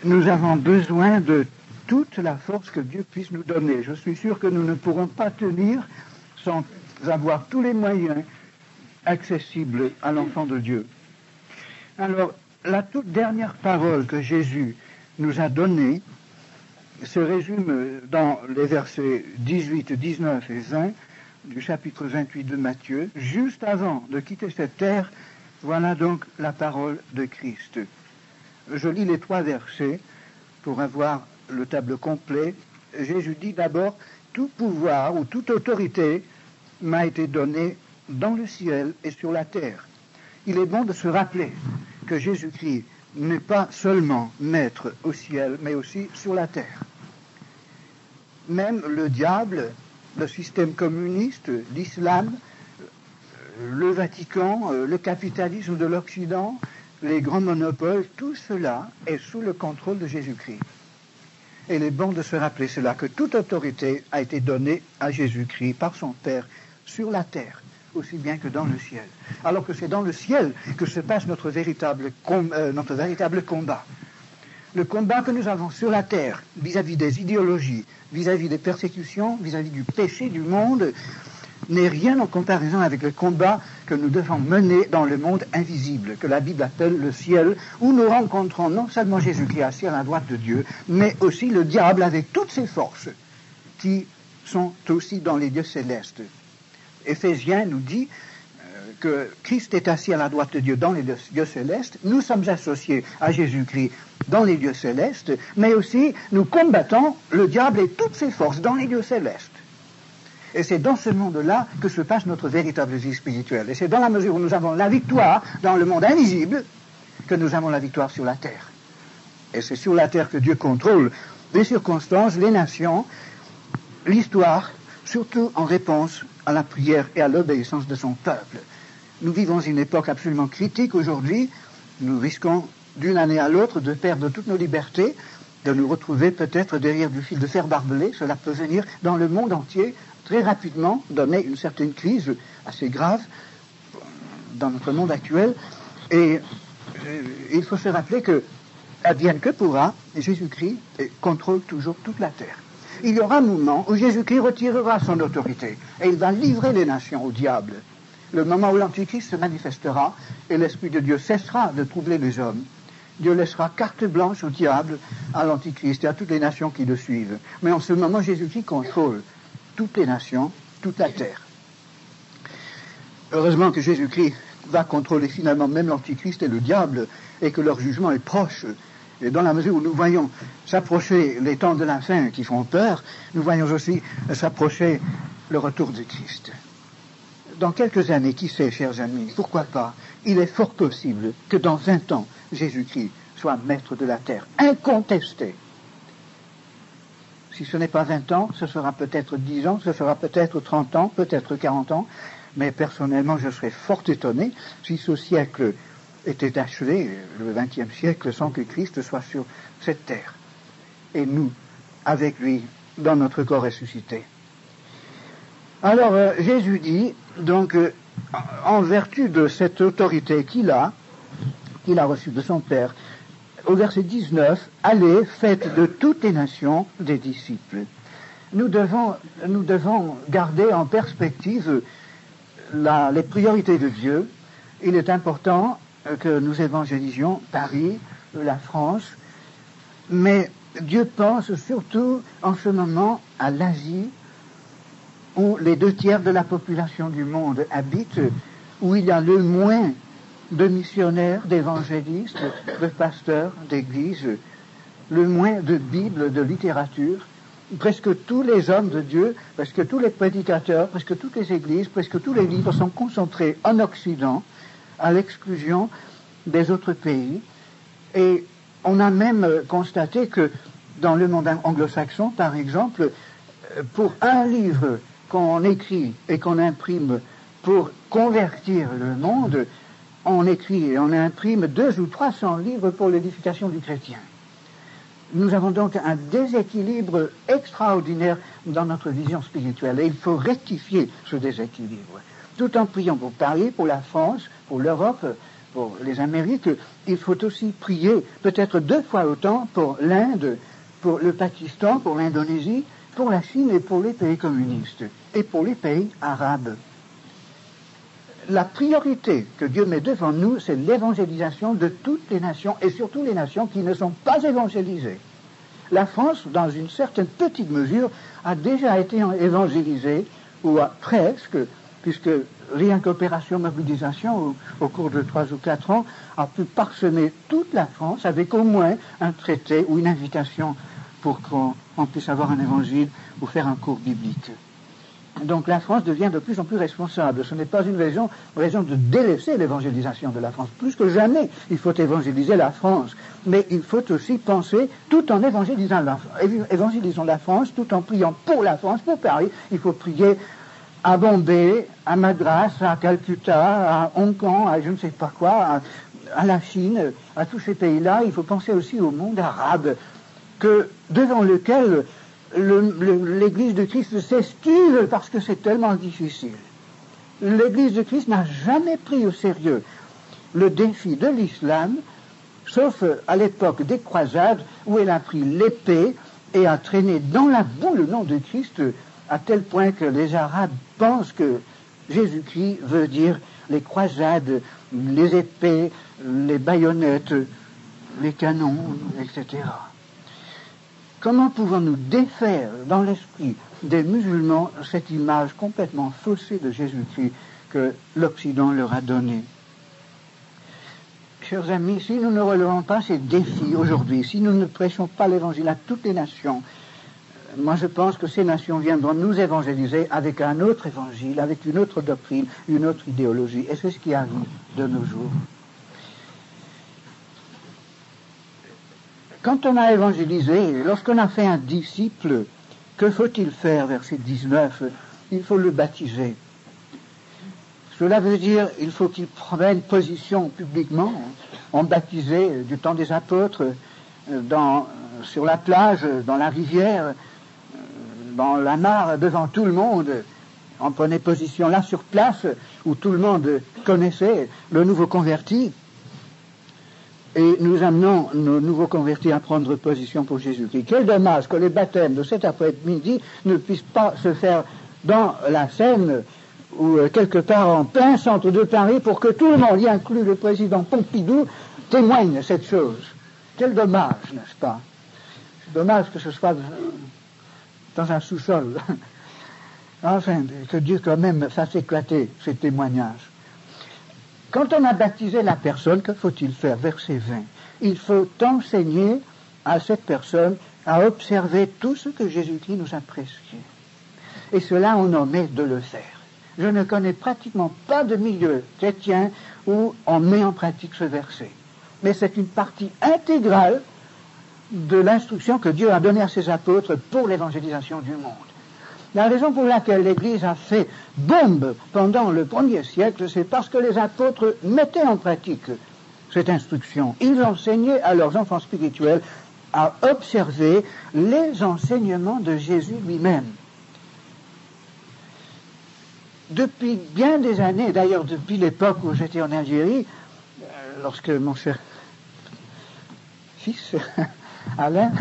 nous avons besoin de toute la force que Dieu puisse nous donner. Je suis sûr que nous ne pourrons pas tenir sans avoir tous les moyens accessibles à l'enfant de Dieu. Alors, la toute dernière parole que Jésus nous a donnée se résume dans les versets 18, 19 et 20 du chapitre 28 de Matthieu. Juste avant de quitter cette terre, voilà donc la parole de Christ. Je lis les 3 versets pour avoir le tableau complet. Jésus dit d'abord, tout pouvoir ou toute autorité m'a été donnée dans le ciel et sur la terre. Il est bon de se rappeler que Jésus-Christ n'est pas seulement maître au ciel, mais aussi sur la terre. Même le diable, le système communiste, l'islam, le Vatican, le capitalisme de l'Occident, les grands monopoles, tout cela est sous le contrôle de Jésus-Christ. Et il est bon de se rappeler cela, que toute autorité a été donnée à Jésus-Christ par son Père sur la terre, aussi bien que dans le ciel. Alors que c'est dans le ciel que se passe notre véritable combat. Le combat que nous avons sur la terre, vis-à-vis des idéologies, vis-à-vis des persécutions, vis-à-vis du péché du monde, n'est rien en comparaison avec le combat que nous devons mener dans le monde invisible, que la Bible appelle le ciel, où nous rencontrons non seulement Jésus-Christ assis à la droite de Dieu, mais aussi le diable avec toutes ses forces, qui sont aussi dans les lieux célestes. Éphésiens nous dit que Christ est assis à la droite de Dieu dans les lieux célestes, nous sommes associés à Jésus-Christ dans les lieux célestes, mais aussi nous combattons le diable et toutes ses forces dans les lieux célestes. Et c'est dans ce monde-là que se passe notre véritable vie spirituelle. Et c'est dans la mesure où nous avons la victoire dans le monde invisible que nous avons la victoire sur la terre. Et c'est sur la terre que Dieu contrôle les circonstances, les nations, l'histoire, surtout en réponse à la prière et à l'obéissance de son peuple. Nous vivons une époque absolument critique aujourd'hui. Nous risquons d'une année à l'autre de perdre toutes nos libertés, de nous retrouver peut-être derrière du fil de fer barbelé. Cela peut venir dans le monde entier très rapidement, donner une certaine crise assez grave dans notre monde actuel. Et il faut se rappeler que, advienne que pourra, Jésus-Christ contrôle toujours toute la terre. Il y aura un moment où Jésus-Christ retirera son autorité et il va livrer les nations au diable. Le moment où l'Antichrist se manifestera et l'Esprit de Dieu cessera de troubler les hommes. Dieu laissera carte blanche au diable, à l'Antichrist et à toutes les nations qui le suivent. Mais en ce moment, Jésus-Christ contrôle toutes les nations, toute la terre. Heureusement que Jésus-Christ va contrôler finalement même l'Antichrist et le diable, et que leur jugement est proche. Et dans la mesure où nous voyons s'approcher les temps de la fin qui font peur, nous voyons aussi s'approcher le retour de Christ. Dans quelques années, qui sait, chers amis, pourquoi pas, il est fort possible que dans 20 ans, Jésus-Christ soit maître de la terre, incontesté. Si ce n'est pas 20 ans, ce sera peut-être 10 ans, ce sera peut-être 30 ans, peut-être 40 ans, mais personnellement, je serais fort étonné si ce siècle était achevé, le 20e siècle, sans que Christ soit sur cette terre. Et nous, avec lui, dans notre corps ressuscité. Alors, Jésus dit, donc, en vertu de cette autorité qu'il a reçue de son Père, au verset 19, « Allez, faites de toutes les nations des disciples. » Nous devons garder en perspective les priorités de Dieu. Il est important que nous évangélisions Paris, la France, mais Dieu pense surtout en ce moment à l'Asie, où les 2/3 de la population du monde habitent, où il y a le moins de missionnaires, d'évangélistes, de pasteurs, d'églises, le moins de Bibles, de littérature. Presque tous les hommes de Dieu, presque tous les prédicateurs, presque toutes les églises, presque tous les livres sont concentrés en Occident, à l'exclusion des autres pays. Et on a même constaté que dans le monde anglo-saxon, par exemple, pour un livre qu'on écrit et qu'on imprime pour convertir le monde, on écrit et on imprime 200 ou 300 livres pour l'édification du chrétien. Nous avons donc un déséquilibre extraordinaire dans notre vision spirituelle et il faut rectifier ce déséquilibre. Tout en priant pour Paris, pour la France, pour l'Europe, pour les Amériques, il faut aussi prier peut-être 2 fois autant pour l'Inde, pour le Pakistan, pour l'Indonésie, pour la Chine et pour les pays communistes, et pour les pays arabes. La priorité que Dieu met devant nous, c'est l'évangélisation de toutes les nations, et surtout les nations qui ne sont pas évangélisées. La France, dans une certaine petite mesure, a déjà été évangélisée, ou presque, puisque rien qu'Opération Mobilisation, au cours de 3 ou 4 ans, a pu parsemer toute la France avec au moins un traité ou une invitation pour qu'on puisse avoir un évangile ou faire un cours biblique. Donc la France devient de plus en plus responsable. Ce n'est pas une raison de délaisser l'évangélisation de la France. Plus que jamais, il faut évangéliser la France. Mais il faut aussi penser, tout en évangélisant la France, tout en priant pour la France, pour Paris, il faut prier à Bombay, à Madras, à Calcutta, à Hong Kong, à je ne sais pas quoi, à la Chine, à tous ces pays-là. Il faut penser aussi au monde arabe, devant lequel l'Église de Christ s'esquive parce que c'est tellement difficile. L'Église de Christ n'a jamais pris au sérieux le défi de l'islam, sauf à l'époque des croisades où elle a pris l'épée et a traîné dans la boue le nom de Christ à tel point que les Arabes pensent que Jésus-Christ veut dire les croisades, les épées, les baïonnettes, les canons, etc. Comment pouvons-nous défaire dans l'esprit des musulmans cette image complètement faussée de Jésus-Christ que l'Occident leur a donnée? Chers amis, si nous ne relevons pas ces défis aujourd'hui, si nous ne prêchons pas l'évangile à toutes les nations, moi je pense que ces nations viendront nous évangéliser avec un autre évangile, avec une autre doctrine, une autre idéologie. Et c'est ce qui arrive de nos jours. Quand on a évangélisé, lorsqu'on a fait un disciple, que faut-il faire, verset 19? Il faut le baptiser. Cela veut dire il faut qu'il prenne position publiquement. On baptisait du temps des apôtres sur la plage, dans la rivière, dans la mare, devant tout le monde. On prenait position là sur place, où tout le monde connaissait le nouveau converti. Et nous amenons nos nouveaux convertis à prendre position pour Jésus-Christ. Quel dommage que les baptêmes de cet après-midi ne puissent pas se faire dans la Seine ou quelque part en plein centre de Paris pour que tout le monde, y inclus le président Pompidou, témoigne cette chose. Quel dommage, n'est-ce pas? C'est dommage que ce soit dans un sous-sol. Enfin, que Dieu quand même fasse éclater ces témoignages. Quand on a baptisé la personne, que faut-il faire? Verset 20. Il faut enseigner à cette personne à observer tout ce que Jésus-Christ nous a prescrit. Et cela, on omet de le faire. Je ne connais pratiquement pas de milieu chrétien où on met en pratique ce verset. Mais c'est une partie intégrale de l'instruction que Dieu a donnée à ses apôtres pour l'évangélisation du monde. La raison pour laquelle l'Église a fait bombe pendant le 1er siècle, c'est parce que les apôtres mettaient en pratique cette instruction. Ils enseignaient à leurs enfants spirituels à observer les enseignements de Jésus lui-même. Depuis bien des années, d'ailleurs depuis l'époque où j'étais en Algérie, lorsque mon cher fils Alain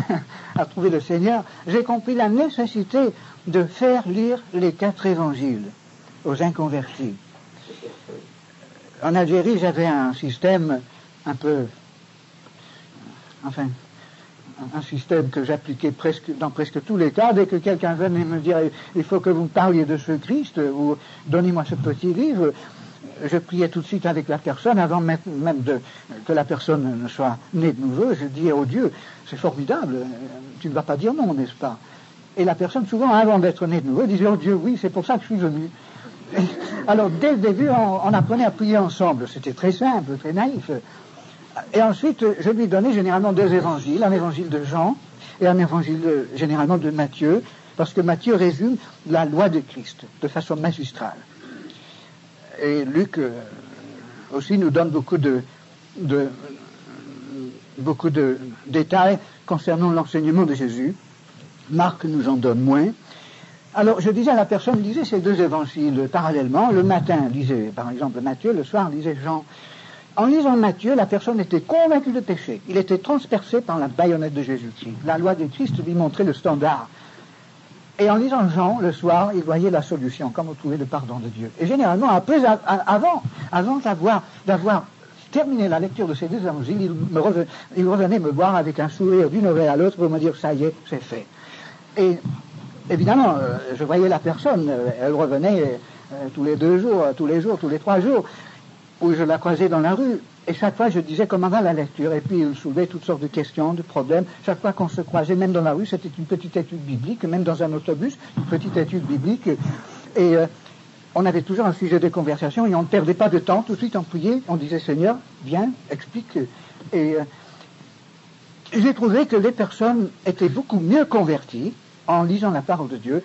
a trouvé le Seigneur, j'ai compris la nécessité de faire lire les 4 évangiles aux inconvertis. En Algérie, j'avais un système un système que j'appliquais dans presque tous les cas. Dès que quelqu'un venait me dire « il faut que vous me parliez de ce Christ » ou « donnez-moi ce petit livre », je priais tout de suite avec la personne, avant même que la personne ne soit née de nouveau. Je disais « oh Dieu, c'est formidable, tu ne vas pas dire non, n'est-ce pas ?» Et la personne, souvent, avant d'être née de nouveau, disait « oh Dieu, oui, c'est pour ça que je suis venu ». Alors, dès le début, on apprenait à prier ensemble. C'était très simple, très naïf. Et ensuite, je lui donnais généralement 2 évangiles, un évangile de Jean et un évangile généralement de Matthieu, parce que Matthieu résume la loi de Christ de façon magistrale. Et Luc aussi nous donne beaucoup de détails concernant l'enseignement de Jésus. Marc nous en donne moins. Alors, je disais à la personne, lisez ces 2 évangiles parallèlement. Le matin, lisez par exemple Matthieu, le soir, lisez Jean. En lisant Matthieu, la personne était convaincue de péché. Il était transpercé par la baïonnette de Jésus-Christ. La loi de Christ lui montrait le standard. Et en lisant Jean, le soir, il voyait la solution, comment trouver le pardon de Dieu. Et généralement, avant d'avoir terminé la lecture de ces deux évangiles, il revenait me voir avec un sourire d'une oreille à l'autre pour me dire, ça y est, c'est fait. Et évidemment, je voyais la personne, elle revenait tous les 2 jours, tous les 3 jours, où je la croisais dans la rue, et chaque fois je disais comment va la lecture, et puis il soulevait toutes sortes de questions, de problèmes. Chaque fois qu'on se croisait, même dans la rue, c'était une petite étude biblique, même dans un autobus, une petite étude biblique, et on avait toujours un sujet de conversation, et on ne perdait pas de temps, tout de suite on priait, on disait Seigneur, viens, explique, et j'ai trouvé que les personnes étaient beaucoup mieux converties en lisant la parole de Dieu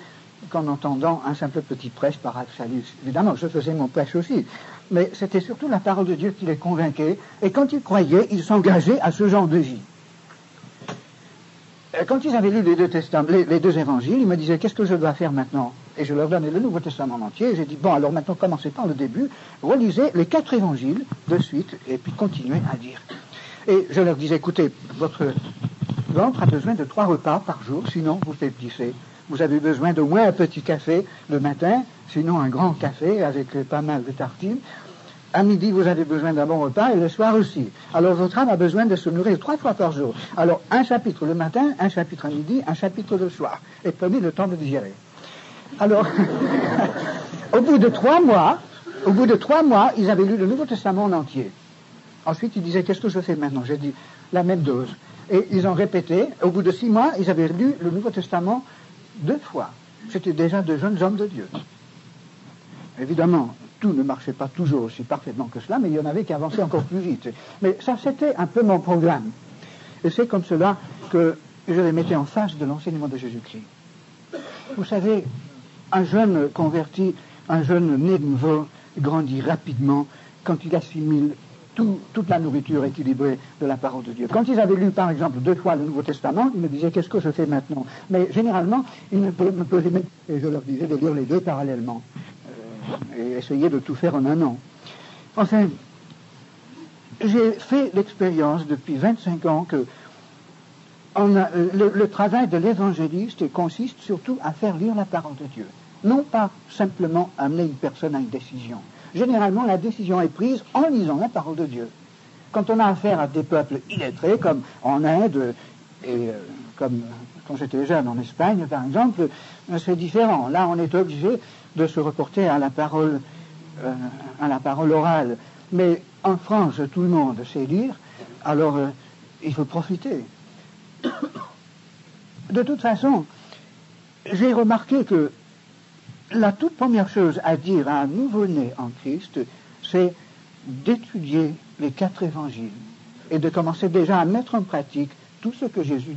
qu'en entendant un simple petit prêche par Absalus. Évidemment, je faisais mon prêche aussi, mais c'était surtout la parole de Dieu qui les convainquait, et quand ils croyaient, ils s'engageaient à ce genre de vie. Quand ils avaient lu les deux évangiles, ils me disaient, qu'est-ce que je dois faire maintenant? Et je leur donnais le Nouveau Testament en entier, et j'ai dit, bon, alors maintenant, commencez par le début, relisez les 4 évangiles de suite, et puis continuez à lire. Et je leur disais, écoutez, votre ventre a besoin de 3 repas par jour, sinon vous faiblissez. Vous avez besoin d'au moins un petit café le matin, sinon un grand café avec pas mal de tartines. À midi, vous avez besoin d'un bon repas, et le soir aussi. Alors votre âme a besoin de se nourrir 3 fois par jour. Alors un chapitre le matin, un chapitre à midi, un chapitre le soir. Et prenez le temps de digérer. Alors, au bout de 3 mois, ils avaient lu le Nouveau Testament en entier. Ensuite, ils disaient, qu'est-ce que je fais maintenant? J'ai dit, la même dose. Et ils ont répété. Au bout de 6 mois, ils avaient lu le Nouveau Testament 2 fois. C'était déjà de jeunes hommes de Dieu. Évidemment, tout ne marchait pas toujours aussi parfaitement que cela, mais il y en avait qui avançaient encore plus vite. Mais ça, c'était un peu mon programme. Et c'est comme cela que je les mettais en face de l'enseignement de Jésus-Christ. Vous savez, un jeune converti, un jeune né de nouveau, grandit rapidement quand il assimile toute la nourriture équilibrée de la parole de Dieu. Quand ils avaient lu, par exemple, 2 fois le Nouveau Testament, ils me disaient, qu'est-ce que je fais maintenant? Mais généralement, ils me posaient même, et je leur disais de lire les 2 parallèlement, et essayer de tout faire en un an. Enfin, j'ai fait l'expérience depuis 25 ans que le travail de l'évangéliste consiste surtout à faire lire la parole de Dieu. Non pas simplement amener une personne à une décision. Généralement, la décision est prise en lisant la parole de Dieu. Quand on a affaire à des peuples illettrés, comme en Inde, et comme quand j'étais jeune en Espagne, par exemple, c'est différent. Là, on est obligé de se reporter à la parole orale. Mais en France, tout le monde sait lire, alors il faut profiter. De toute façon, j'ai remarqué que la toute première chose à dire à un nouveau-né en Christ, c'est d'étudier les 4 évangiles et de commencer déjà à mettre en pratique tout ce que Jésus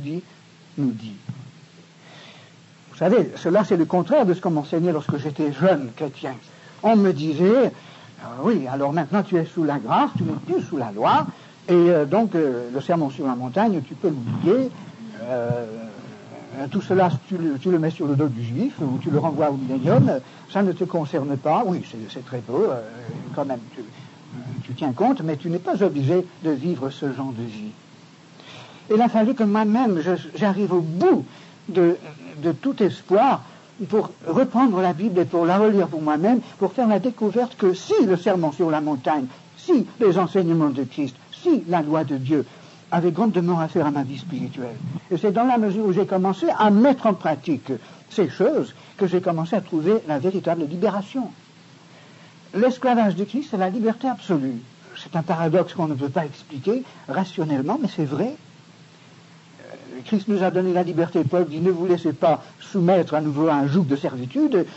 nous dit. Vous savez, cela c'est le contraire de ce qu'on m'enseignait lorsque j'étais jeune chrétien. On me disait, oui, alors maintenant tu es sous la grâce, tu n'es plus sous la loi, et donc le sermon sur la montagne, tu peux l'oublier. Tout cela, tu le mets sur le dos du juif, ou tu le renvoies au millénium, ça ne te concerne pas. Oui, c'est très beau, quand même, tu tiens compte, mais tu n'es pas obligé de vivre ce genre de vie. Il a fallu que moi-même, j'arrive au bout de tout espoir pour reprendre la Bible et pour la relire pour moi-même, pour faire la découverte que si le sermon sur la montagne, si les enseignements de Christ, si la loi de Dieu avait grandement affaire à ma vie spirituelle. Et c'est dans la mesure où j'ai commencé à mettre en pratique ces choses que j'ai commencé à trouver la véritable libération. L'esclavage de Christ, c'est la liberté absolue. C'est un paradoxe qu'on ne peut pas expliquer rationnellement, mais c'est vrai. Christ nous a donné la liberté. Paul dit, ne vous laissez pas soumettre à nouveau à un joug de servitude.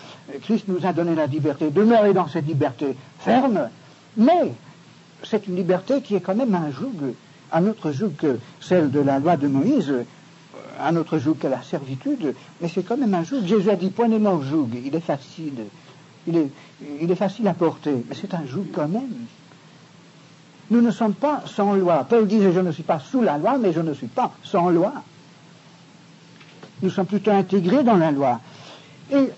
Christ nous a donné la liberté. Demeurez dans cette liberté ferme, mais c'est une liberté qui est quand même un autre joug que celle de la loi de Moïse, un autre joug que la servitude, mais c'est quand même un joug. Jésus a dit, prenez-moi au joug, il est facile, il est facile à porter, mais c'est un joug quand même. Nous ne sommes pas sans loi. Paul disait, je ne suis pas sous la loi, mais je ne suis pas sans loi. Nous sommes plutôt intégrés dans la loi. Et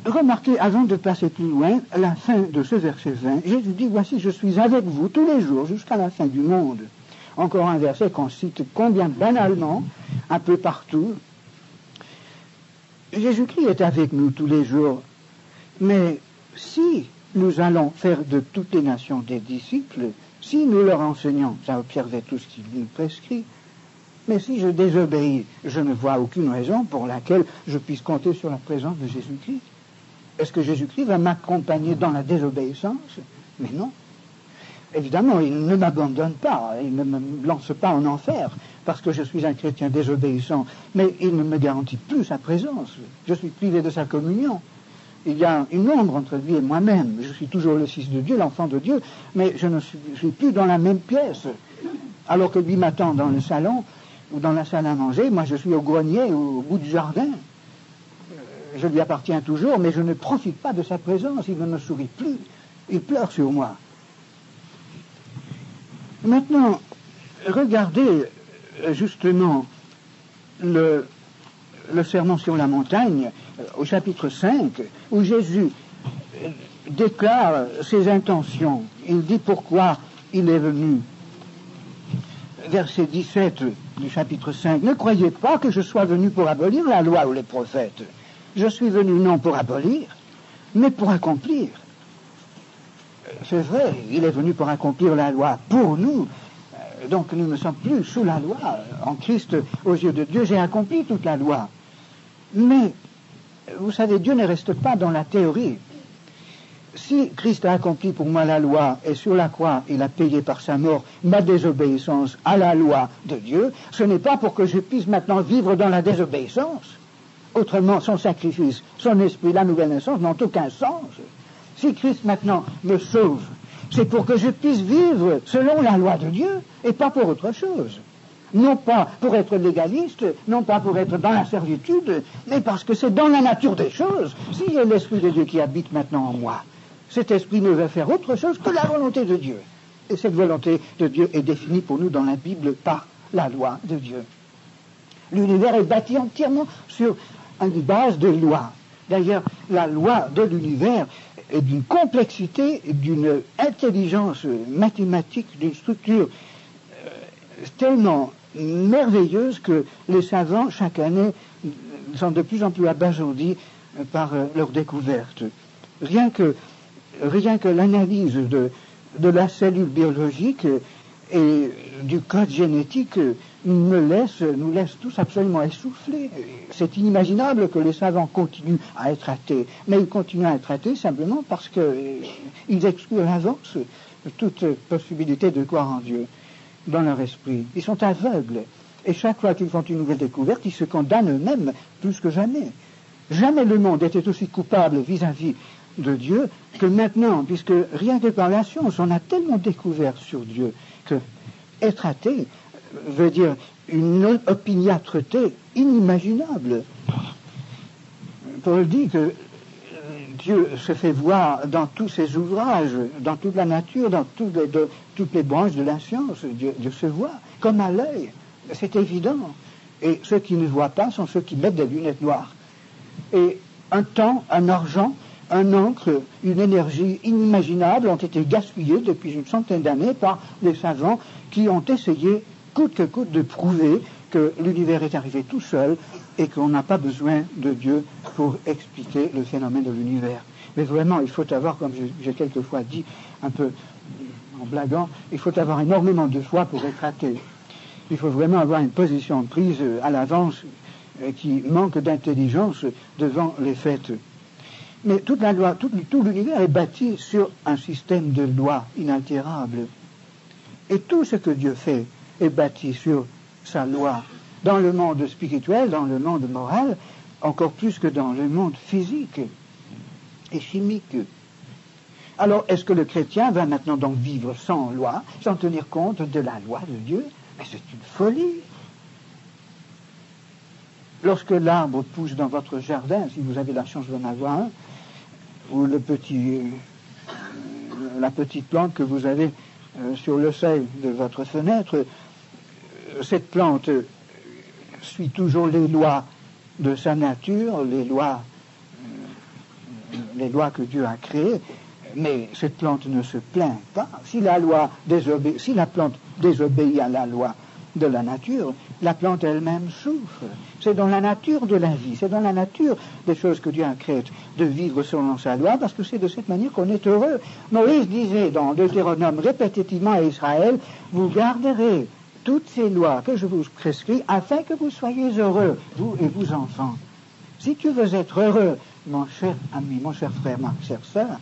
remarquez, avant de passer plus loin, la fin de ce verset 20. Jésus dit, voici, je suis avec vous tous les jours jusqu'à la fin du monde. Encore un verset qu'on cite combien banalement, un peu partout. Jésus-Christ est avec nous tous les jours. Mais si nous allons faire de toutes les nations des disciples, si nous leur enseignons, ça observait tout ce qu'il nous prescrit, mais si je désobéis, je ne vois aucune raison pour laquelle je puisse compter sur la présence de Jésus-Christ. Est-ce que Jésus-Christ va m'accompagner dans la désobéissance? Mais non. Évidemment, il ne m'abandonne pas, il ne me lance pas en enfer parce que je suis un chrétien désobéissant, mais il ne me garantit plus sa présence. Je suis privé de sa communion. Il y a une ombre entre lui et moi-même. Je suis toujours le Fils de Dieu, l'enfant de Dieu, mais je ne suis plus dans la même pièce. Alors que lui m'attend dans le salon ou dans la salle à manger, moi je suis au grenier, au bout du jardin. Je lui appartiens toujours, mais je ne profite pas de sa présence. Il ne me sourit plus. Il pleure sur moi. Maintenant, regardez justement le sermon sur la montagne, au chapitre 5, où Jésus déclare ses intentions. Il dit pourquoi il est venu. Verset 17 du chapitre 5. Ne croyez pas que je sois venu pour abolir la loi ou les prophètes. Je suis venu non pour abolir, mais pour accomplir. C'est vrai, il est venu pour accomplir la loi pour nous. Donc nous ne sommes plus sous la loi. En Christ, aux yeux de Dieu, j'ai accompli toute la loi. Mais, vous savez, Dieu ne reste pas dans la théorie. Si Christ a accompli pour moi la loi et sur la croix il a payé par sa mort ma désobéissance à la loi de Dieu, ce n'est pas pour que je puisse maintenant vivre dans la désobéissance. Autrement, son sacrifice, son esprit, la nouvelle naissance n'ont aucun sens. Si Christ maintenant me sauve, c'est pour que je puisse vivre selon la loi de Dieu et pas pour autre chose. Non pas pour être légaliste, non pas pour être dans la servitude, mais parce que c'est dans la nature des choses. Si j'ai l'Esprit de Dieu qui habite maintenant en moi, cet esprit ne va faire autre chose que la volonté de Dieu. Et cette volonté de Dieu est définie pour nous dans la Bible par la loi de Dieu. L'univers est bâti entièrement sur une base de loi. D'ailleurs, la loi de l'univers est d'une complexité, d'une intelligence mathématique, d'une structure tellement merveilleuse que les savants, chaque année, sont de plus en plus abasourdis par leurs découvertes. Rien que l'analyse de la cellule biologique et du code génétique nous laisse tous absolument essoufflés. C'est inimaginable que les savants continuent à être athées, mais ils continuent à être athées simplement parce qu'ils excluent à l'avance toute possibilité de croire en Dieu dans leur esprit. Ils sont aveugles, et chaque fois qu'ils font une nouvelle découverte, ils se condamnent eux-mêmes plus que jamais. Jamais le monde était aussi coupable vis-à-vis de Dieu que maintenant, puisque rien que par la science, on a tellement découvert sur Dieu que être athée veut dire une opiniâtreté inimaginable. Paul dit que Dieu se fait voir dans tous ses ouvrages, dans toute la nature, dans toutes les branches de la science. Dieu se voit comme à l'œil. C'est évident. Et ceux qui ne voient pas sont ceux qui mettent des lunettes noires. Et un temps, un argent, un encre, une énergie inimaginable ont été gaspillés depuis une centaine d'années par les savants qui ont essayé, coûte que coûte, de prouver que l'univers est arrivé tout seul et qu'on n'a pas besoin de Dieu pour expliquer le phénomène de l'univers. Mais vraiment, il faut avoir, comme j'ai quelquefois dit, un peu en blaguant, il faut avoir énormément de foi pour être athée. Il faut vraiment avoir une position prise à l'avance qui manque d'intelligence devant les faits. Mais toute la loi, tout l'univers est bâti sur un système de lois inaltérables. Et tout ce que Dieu fait est bâti sur sa loi. Dans le monde spirituel, dans le monde moral, encore plus que dans le monde physique et chimique. Alors, est-ce que le chrétien va maintenant donc vivre sans loi, sans tenir compte de la loi de Dieu? Mais c'est une folie. Lorsque l'arbre pousse dans votre jardin, si vous avez la chance d'en avoir un, ou la petite plante que vous avez sur le seuil de votre fenêtre, cette plante suit toujours les lois de sa nature, les lois les lois que Dieu a créées, mais cette plante ne se plaint pas. Si la plante désobéit à la loi de la nature, la plante elle-même souffre. C'est dans la nature de la vie, c'est dans la nature des choses que Dieu a créées, de vivre selon sa loi, parce que c'est de cette manière qu'on est heureux. Moïse disait dans Deutéronome répétitivement à Israël, vous garderez toutes ces lois que je vous prescris afin que vous soyez heureux, vous et vos enfants. Si tu veux être heureux, mon cher ami, mon cher frère, ma chère sœur,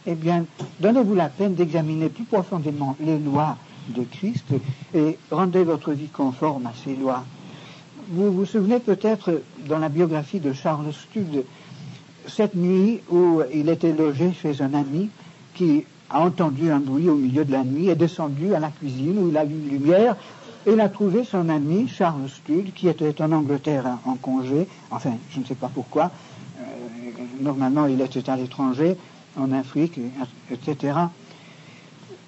eh bien, donnez-vous la peine d'examiner plus profondément les lois de Christ et rendez votre vie conforme à ces lois. Vous vous souvenez peut-être dans la biographie de Charles Studd, cette nuit où il était logé chez un ami qui a entendu un bruit au milieu de la nuit, est descendu à la cuisine où il a vu une lumière et il a trouvé son ami Charles Studd qui était en Angleterre en congé, enfin je ne sais pas pourquoi, normalement il était à l'étranger, en Afrique, etc.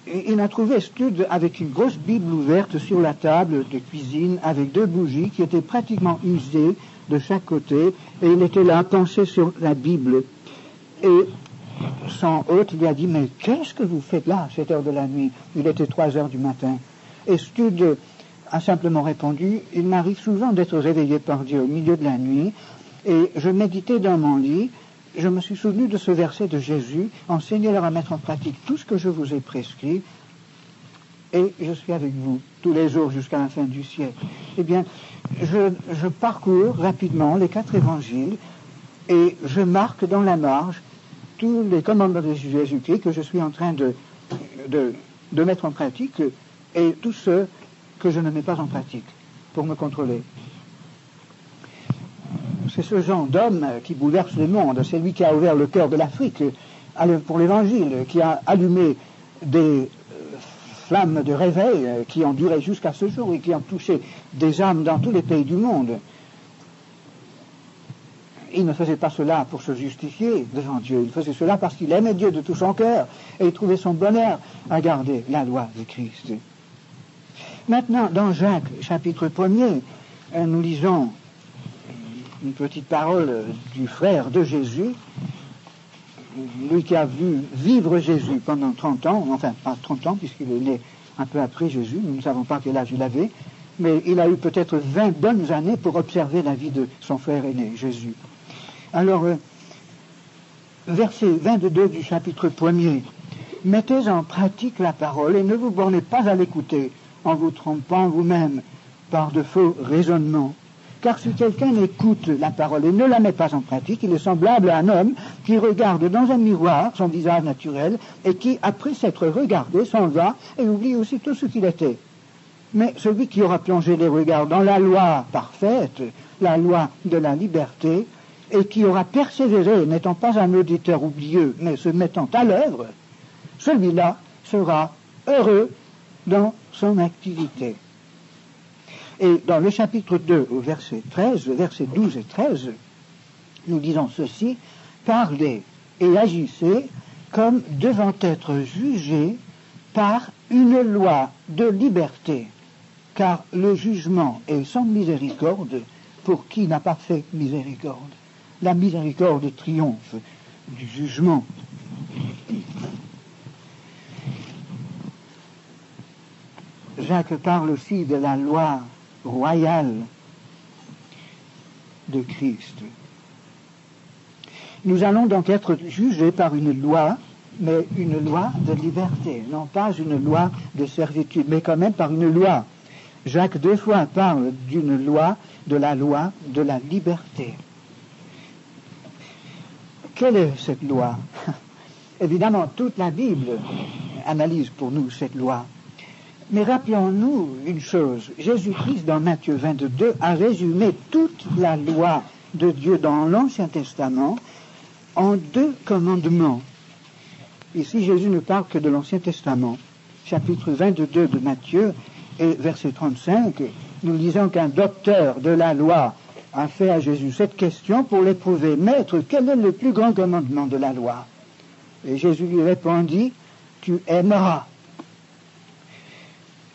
Et il a trouvé Studd avec une grosse Bible ouverte sur la table de cuisine avec 2 bougies qui étaient pratiquement usées de chaque côté et il était là penché sur la Bible. Et son hôte lui a dit, mais qu'est-ce que vous faites là à cette heure de la nuit? Il était 3 heures du matin. Et Studd a simplement répondu, il m'arrive souvent d'être réveillé par Dieu au milieu de la nuit et je méditais dans mon lit. Je me suis souvenu de ce verset de Jésus, enseignez-leur à mettre en pratique tout ce que je vous ai prescrit, et je suis avec vous tous les jours jusqu'à la fin du siècle. Eh bien, je parcours rapidement les 4 évangiles, et je marque dans la marge tous les commandements de Jésus-Christ que je suis en train de mettre en pratique, et tous ceux que je ne mets pas en pratique, pour me contrôler. C'est ce genre d'homme qui bouleverse le monde. C'est lui qui a ouvert le cœur de l'Afrique pour l'Évangile, qui a allumé des flammes de réveil qui ont duré jusqu'à ce jour et qui ont touché des âmes dans tous les pays du monde. Il ne faisait pas cela pour se justifier devant Dieu. Il faisait cela parce qu'il aimait Dieu de tout son cœur et il trouvait son bonheur à garder la loi de Christ. Maintenant, dans Jacques, chapitre 1er, nous lisons une petite parole du frère de Jésus, lui qui a vu vivre Jésus pendant 30 ans, enfin pas 30 ans puisqu'il est né un peu après Jésus, nous ne savons pas quel âge il avait, mais il a eu peut-être 20 bonnes années pour observer la vie de son frère aîné, Jésus. Alors, verset 22 du chapitre 1er, mettez en pratique la parole et ne vous bornez pas à l'écouter en vous trompant vous-même par de faux raisonnements. Car si quelqu'un écoute la parole et ne la met pas en pratique, il est semblable à un homme qui regarde dans un miroir son visage naturel et qui, après s'être regardé, s'en va et oublie aussitôt ce qu'il était. Mais celui qui aura plongé les regards dans la loi parfaite, la loi de la liberté, et qui aura persévéré, n'étant pas un auditeur oublieux, mais se mettant à l'œuvre, celui-là sera heureux dans son activité. Et dans le chapitre 2, au verset 13, versets 12 et 13, nous disons ceci, parlez et agissez comme devant être jugés par une loi de liberté, car le jugement est sans miséricorde pour qui n'a pas fait miséricorde. La miséricorde triomphe du jugement. Jacques parle aussi de la loi royale de Christ. Nous allons donc être jugés par une loi, mais une loi de liberté, non pas une loi de servitude, mais quand même par une loi. Jacques 2 fois parle d'une loi, de la liberté. Quelle est cette loi? Évidemment, toute la Bible analyse pour nous cette loi. Mais rappelons-nous une chose, Jésus-Christ dans Matthieu 22 a résumé toute la loi de Dieu dans l'Ancien Testament en 2 commandements. Ici, Jésus ne parle que de l'Ancien Testament. Chapitre 22 de Matthieu et verset 35, nous lisons qu'un docteur de la loi a fait à Jésus cette question pour l'éprouver. Maître, quel est le plus grand commandement de la loi? Et Jésus lui répondit, tu aimeras.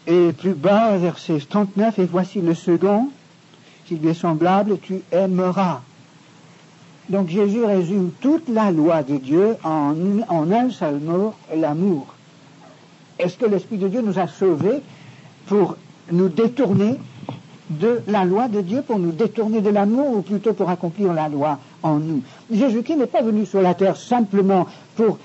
Et plus bas, verset 39, et voici le second, qui lui est semblable, tu aimeras Donc Jésus résume toute la loi de Dieu en un seul mot, l'amour. Est-ce que l'Esprit de Dieu nous a sauvés pour nous détourner de la loi de Dieu, pour nous détourner de l'amour, ou plutôt pour accomplir la loi en nous? Jésus-Christ n'est pas venu sur la terre simplement pour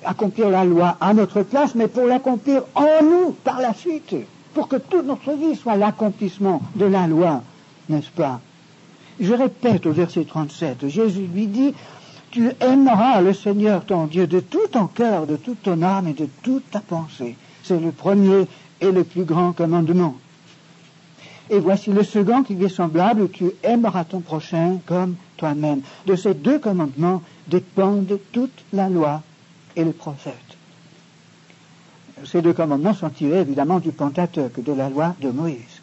accomplir la loi à notre place, mais pour l'accomplir en nous par la suite, pour que toute notre vie soit l'accomplissement de la loi, n'est-ce pas? Je répète au verset 37, Jésus lui dit, tu aimeras le Seigneur ton Dieu de tout ton cœur, de toute ton âme et de toute ta pensée. C'est le premier et le plus grand commandement. Et voici le second qui lui est semblable, tu aimeras ton prochain comme toi-même. De ces deux commandements dépendent toute la loi et les prophètes. Ces deux commandements sont tirés évidemment du Pentateuque, de la loi de Moïse.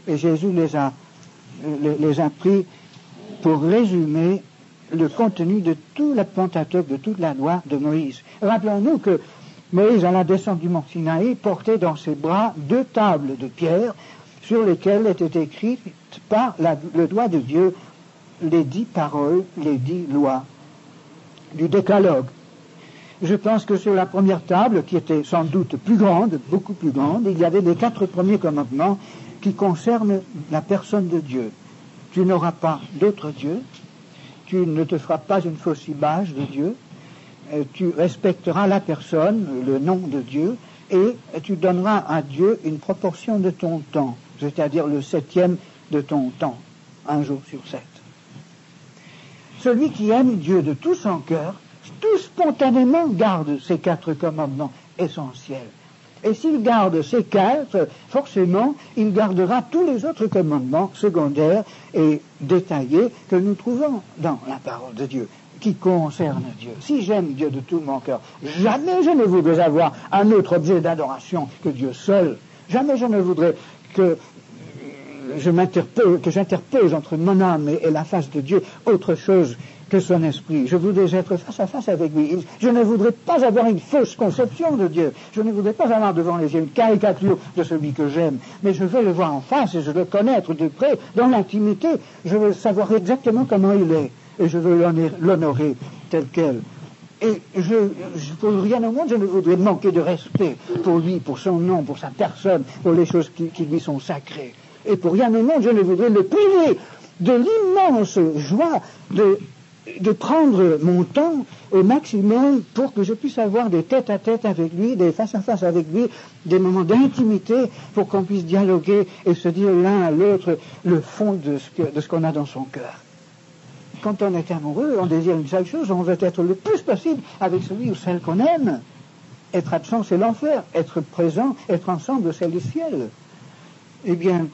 Et Jésus les a pris pour résumer le contenu de tout le Pentateuque, de toute la loi de Moïse. Rappelons-nous que Moïse, à la descente du mont Sinaï, portait dans ses bras 2 tables de pierre sur lesquelles étaient écrites par le doigt de Dieu les 10 paroles, les 10 lois du décalogue. Je pense que sur la première table, qui était sans doute plus grande, beaucoup plus grande, il y avait les 4 premiers commandements qui concernent la personne de Dieu. Tu n'auras pas d'autre Dieu, tu ne te feras pas une fausse image de Dieu, tu respecteras la personne, le nom de Dieu, et tu donneras à Dieu une proportion de ton temps, c'est-à-dire le 7e de ton temps, 1 jour sur 7. Celui qui aime Dieu de tout son cœur, tout spontanément garde ces 4 commandements essentiels. Et s'il garde ces 4, forcément, il gardera tous les autres commandements secondaires et détaillés que nous trouvons dans la parole de Dieu, qui concernent Dieu. Si j'aime Dieu de tout mon cœur, jamais je ne voudrais avoir un autre objet d'adoration que Dieu seul. Jamais je ne voudrais que j'interpose entre mon âme et la face de Dieu autre chose que son esprit. Je voudrais être face à face avec lui. Je ne voudrais pas avoir une fausse conception de Dieu. Je ne voudrais pas avoir devant les yeux une caricature de celui que j'aime. Mais je veux le voir en face et je veux le connaître de près, dans l'intimité. Je veux savoir exactement comment il est. Et je veux l'honorer tel quel. Et pour rien au monde, je ne voudrais manquer de respect pour lui, pour son nom, pour sa personne, pour les choses qui lui sont sacrées. Et pour rien au monde, je ne voudrais le priver de l'immense joie de prendre mon temps au maximum pour que je puisse avoir des tête-à-tête avec lui, des face-à-face avec lui, des moments d'intimité pour qu'on puisse dialoguer et se dire l'un à l'autre le fond de ce qu'on a dans son cœur. Quand on est amoureux, on désire une seule chose, on veut être le plus possible avec celui ou celle qu'on aime. Être absent, c'est l'enfer. Être présent, être ensemble, c'est le ciel. Eh bien,